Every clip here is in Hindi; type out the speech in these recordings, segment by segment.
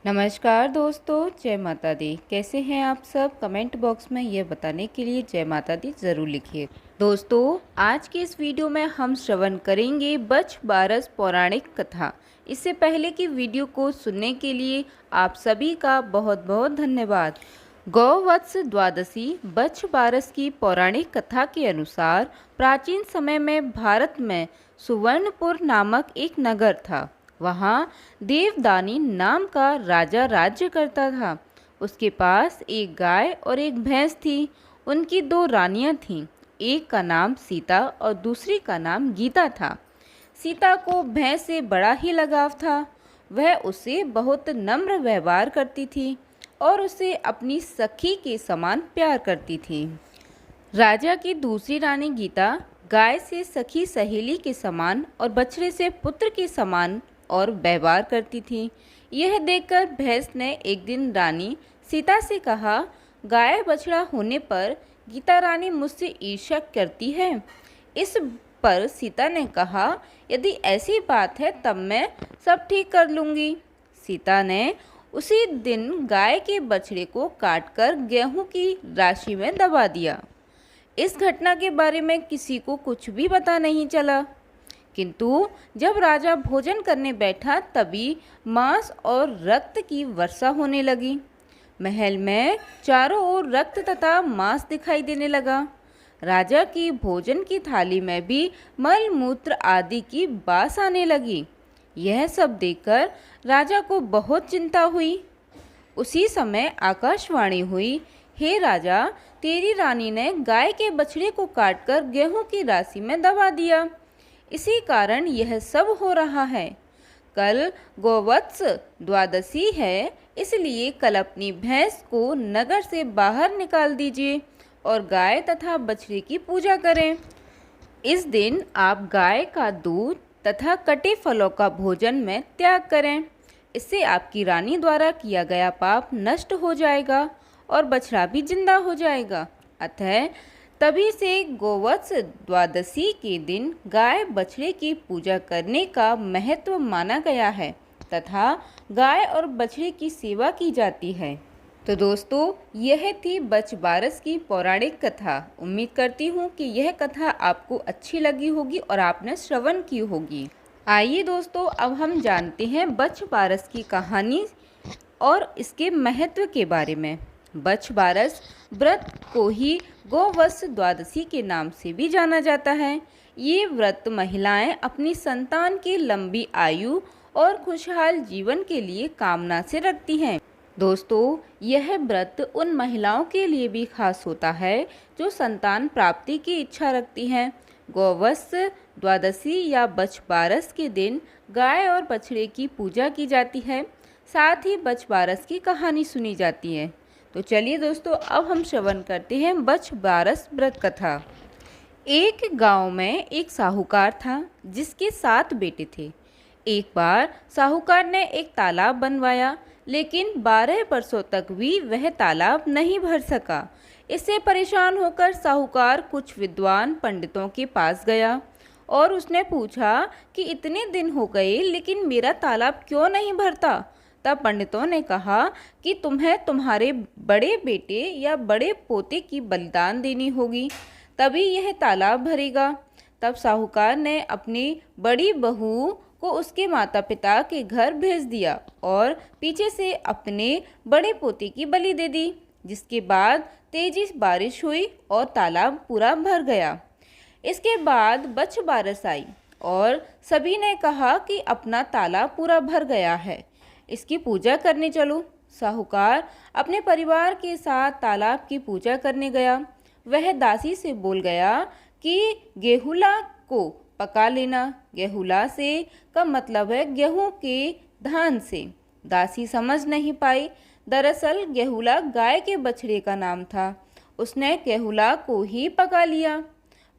नमस्कार दोस्तों, जय माता दी। कैसे हैं आप सब? कमेंट बॉक्स में ये बताने के लिए जय माता दी ज़रूर लिखिए। दोस्तों, आज के इस वीडियो में हम श्रवण करेंगे बछ बारस पौराणिक कथा। इससे पहले की वीडियो को सुनने के लिए आप सभी का बहुत बहुत धन्यवाद। गौवत्स द्वादशी बछ बारस की पौराणिक कथा के अनुसार प्राचीन समय में भारत में सुवर्णपुर नामक एक नगर था। वहाँ देवदानी नाम का राजा राज्य करता था। उसके पास एक गाय और एक भैंस थी। उनकी दो रानियां थीं। एक का नाम सीता और दूसरी का नाम गीता था। सीता को भैंस से बड़ा ही लगाव था। वह उसे बहुत नम्र व्यवहार करती थी और उसे अपनी सखी के समान प्यार करती थी। राजा की दूसरी रानी गीता गाय से सखी सहेली के समान और बछड़े से पुत्र के समान और व्यवहार करती थी। यह देखकर भैंस ने एक दिन रानी सीता से कहा, गाय बछड़ा होने पर गीता रानी मुझसे ईर्ष्या करती है। इस पर सीता ने कहा, यदि ऐसी बात है तब मैं सब ठीक कर लूँगी। सीता ने उसी दिन गाय के बछड़े को काटकर गेहूं की राशि में दबा दिया। इस घटना के बारे में किसी को कुछ भी पता नहीं चला। किंतु जब राजा भोजन करने बैठा तभी मांस और रक्त की वर्षा होने लगी। महल में चारों ओर रक्त तथा मांस दिखाई देने लगा। राजा की भोजन की थाली में भी मल मूत्र आदि की बास आने लगी। यह सब देखकर राजा को बहुत चिंता हुई। उसी समय आकाशवाणी हुई, हे राजा, तेरी रानी ने गाय के बछड़े को काटकर गेहूं की राशि में दबा दिया। इसी कारण यह सब हो रहा है। कल गोवत्स द्वादशी है, इसलिए कल अपनी भैंस को नगर से बाहर निकाल दीजिए और गाय तथा बछड़े की पूजा करें। इस दिन आप गाय का दूध तथा कटे फलों का भोजन में त्याग करें। इससे आपकी रानी द्वारा किया गया पाप नष्ट हो जाएगा और बछड़ा भी जिंदा हो जाएगा। अतः तभी से गोवत्स द्वादशी के दिन गाय बछड़े की पूजा करने का महत्व माना गया है तथा गाय और बछड़े की सेवा की जाती है। तो दोस्तों, यह थी बछ बारस की पौराणिक कथा। उम्मीद करती हूँ कि यह कथा आपको अच्छी लगी होगी और आपने श्रवण की होगी। आइए दोस्तों, अब हम जानते हैं बछ बारस की कहानी और इसके महत्व के बारे में। बछ बारस व्रत को ही गोवत्स द्वादशी के नाम से भी जाना जाता है। ये व्रत महिलाएं अपनी संतान की लंबी आयु और खुशहाल जीवन के लिए कामना से रखती हैं। दोस्तों, यह व्रत उन महिलाओं के लिए भी खास होता है जो संतान प्राप्ति की इच्छा रखती हैं। गोवत्स द्वादशी या बछ बारस के दिन गाय और बछड़े की पूजा की जाती है। साथ ही बछ बारस की कहानी सुनी जाती है। तो चलिए दोस्तों, अब हम श्रवण करते हैं बछ बारस व्रत कथा। एक गांव में एक साहूकार था जिसके 7 बेटे थे। एक बार साहूकार ने एक तालाब बनवाया, लेकिन 12 वर्षों तक भी वह तालाब नहीं भर सका। इससे परेशान होकर साहूकार कुछ विद्वान पंडितों के पास गया और उसने पूछा कि इतने दिन हो गए लेकिन मेरा तालाब क्यों नहीं भरता। तब पंडितों ने कहा कि तुम्हें तुम्हारे बड़े बेटे या बड़े पोते की बलिदान देनी होगी, तभी यह तालाब भरेगा। तब साहूकार ने अपनी बड़ी बहू को उसके माता पिता के घर भेज दिया और पीछे से अपने बड़े पोते की बलि दे दी, जिसके बाद तेजी से बारिश हुई और तालाब पूरा भर गया। इसके बाद बछ बारस आई और सभी ने कहा कि अपना तालाब पूरा भर गया है, इसकी पूजा करने चलो। साहूकार अपने परिवार के साथ तालाब की पूजा करने गया। वह दासी से बोल गया कि गेहुला को पका लेना। गेहुला से का मतलब है गेहूं के धान से। दासी समझ नहीं पाई। दरअसल गेहुला गाय के बछड़े का नाम था। उसने गेहुला को ही पका लिया।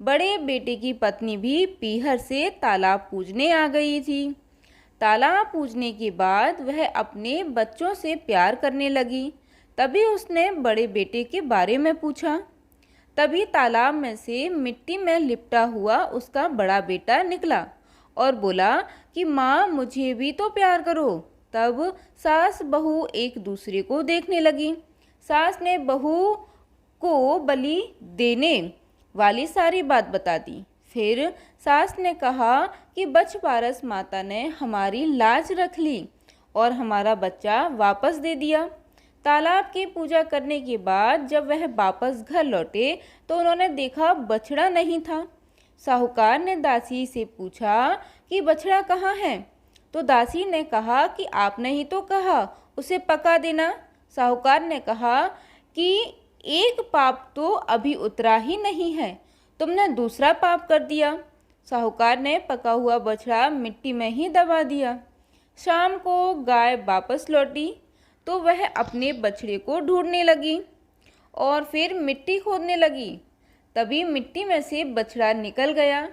बड़े बेटे की पत्नी भी पीहर से तालाब पूजने आ गई थी। तालाब पूजने के बाद वह अपने बच्चों से प्यार करने लगी। तभी उसने बड़े बेटे के बारे में पूछा। तभी तालाब में से मिट्टी में लिपटा हुआ उसका बड़ा बेटा निकला और बोला कि माँ, मुझे भी तो प्यार करो। तब सास बहू एक दूसरे को देखने लगी। सास ने बहू को बलि देने वाली सारी बात बता दी। फिर सास ने कहा कि बछबारस माता ने हमारी लाज रख ली और हमारा बच्चा वापस दे दिया। तालाब की पूजा करने के बाद जब वह वापस घर लौटे तो उन्होंने देखा बछड़ा नहीं था। साहूकार ने दासी से पूछा कि बछड़ा कहाँ है? तो दासी ने कहा कि आपने ही तो कहा उसे पका देना। साहूकार ने कहा कि एक पाप तो अभी उतरा ही नहीं है, तुमने दूसरा पाप कर दिया। साहूकार ने पका हुआ बछड़ा मिट्टी में ही दबा दिया। शाम को गाय वापस लौटी तो वह अपने बछड़े को ढूंढने लगी और फिर मिट्टी खोदने लगी। तभी मिट्टी में से बछड़ा निकल गया।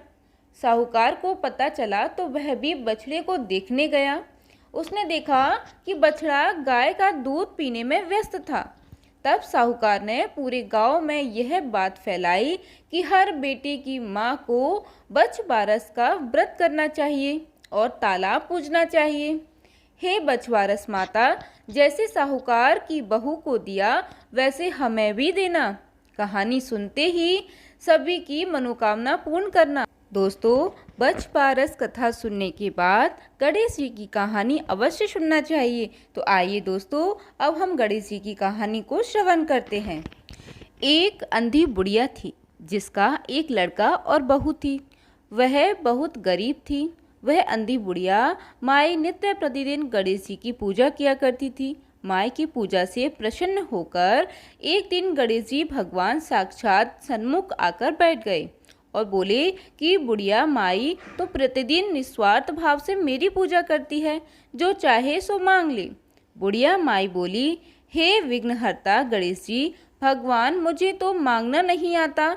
साहूकार को पता चला तो वह भी बछड़े को देखने गया। उसने देखा कि बछड़ा गाय का दूध पीने में व्यस्त था। तब साहूकार ने पूरे गांव में यह बात फैलाई कि हर बेटे की माँ को बछबारस का व्रत करना चाहिए और तालाब पूजना चाहिए। हे बछबारस माता, जैसे साहूकार की बहू को दिया वैसे हमें भी देना। कहानी सुनते ही सभी की मनोकामना पूर्ण करना। दोस्तों, बछबारस कथा सुनने के बाद गणेश जी की कहानी अवश्य सुनना चाहिए। तो आइए दोस्तों, अब हम गणेश जी की कहानी को श्रवण करते हैं। एक अंधी बुढ़िया थी जिसका एक लड़का और बहू थी। वह बहुत गरीब थी। वह अंधी बुढ़िया माई नित्य प्रतिदिन गणेश जी की पूजा किया करती थी। माई की पूजा से प्रसन्न होकर एक दिन गणेश जी भगवान साक्षात सन्मुख आकर बैठ गए और बोले कि बुढ़िया माई तो प्रतिदिन निस्वार्थ भाव से मेरी पूजा करती है, जो चाहे सो मांग ले। बुढ़िया माई बोली, हे विघ्नहर्ता गणेश जी, भगवान मुझे तो मांगना नहीं आता,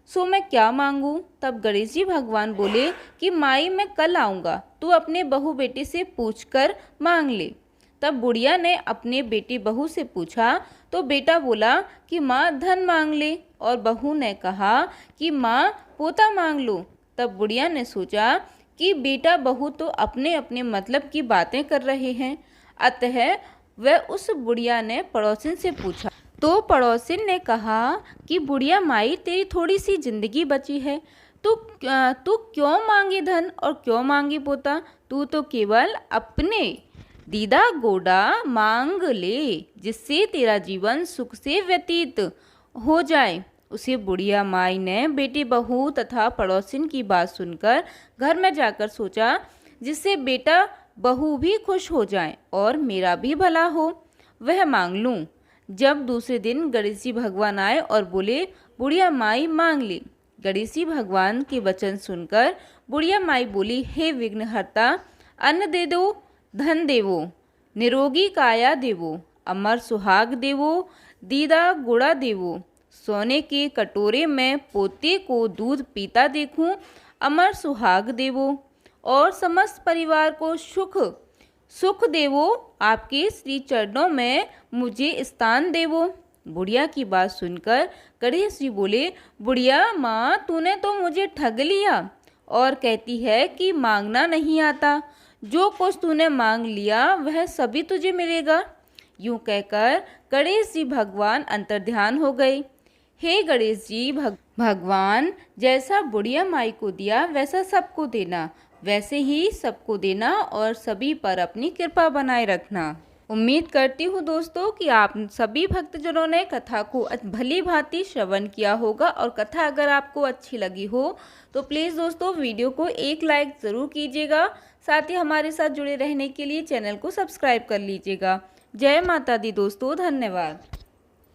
सो मैं क्या मांगूं? तब गणेश जी भगवान बोले कि माई मैं कल आऊँगा, तू अपने बहू बेटे से पूछकर मांग ले। तब बुढ़िया ने अपने बेटी बहू से पूछा तो बेटा बोला कि माँ धन मांग ले और बहू ने कहा कि माँ पोता मांग लो। तब बुढ़िया ने सोचा कि बेटा बहू तो अपने अपने मतलब की बातें कर रहे हैं, अतः वह उस बुढ़िया ने पड़ोसिन से पूछा। तो पड़ोसिन ने कहा कि बुढ़िया माई तेरी थोड़ी सी जिंदगी बची है, तू क्यों मांगे धन और क्यों मांगे पोता? तू तो केवल अपने दीदा गोडा मांग ले, जिससे तेरा जीवन सुख से व्यतीत हो जाए। उसे बुढ़िया माई ने बेटी बहू तथा पड़ोसिन की बात सुनकर घर में जाकर सोचा, जिससे बेटा बहू भी खुश हो जाए और मेरा भी भला हो, वह मांग लूँ। जब दूसरे दिन गणेश जी भगवान आए और बोले, बुढ़िया माई मांग ले। गणेश जी भगवान के वचन सुनकर बुढ़िया माई बोली, हे विघ्नहर्ता, अन्न दे दो, धन देवो, निरोगी काया देवो, अमर सुहाग देवो, दीदा गुड़ा देवो, सोने के कटोरे में पोते को दूध पीता देखूं, अमर सुहाग देवो, और समस्त परिवार को सुख देवो, आपके श्री चरणों में मुझे स्थान देवो। बुढ़िया की बात सुनकर गणेश जी बोले, बुढ़िया माँ तूने तो मुझे ठग लिया और कहती है कि मांगना नहीं आता, जो कुछ तूने मांग लिया वह सभी तुझे मिलेगा। यूं कहकर गणेश जी भगवान अंतर्ध्यान हो गए। हे गणेश जी भगवान, जैसा बुढ़िया माई को दिया वैसा सबको देना, वैसे ही सबको देना और सभी पर अपनी कृपा बनाए रखना। उम्मीद करती हूँ दोस्तों कि आप सभी भक्तजनों ने कथा को भली भांति श्रवण किया होगा और कथा अगर आपको अच्छी लगी हो तो प्लीज़ दोस्तों वीडियो को एक लाइक ज़रूर कीजिएगा। साथ ही हमारे साथ जुड़े रहने के लिए चैनल को सब्सक्राइब कर लीजिएगा। जय माता दी दोस्तों, धन्यवाद।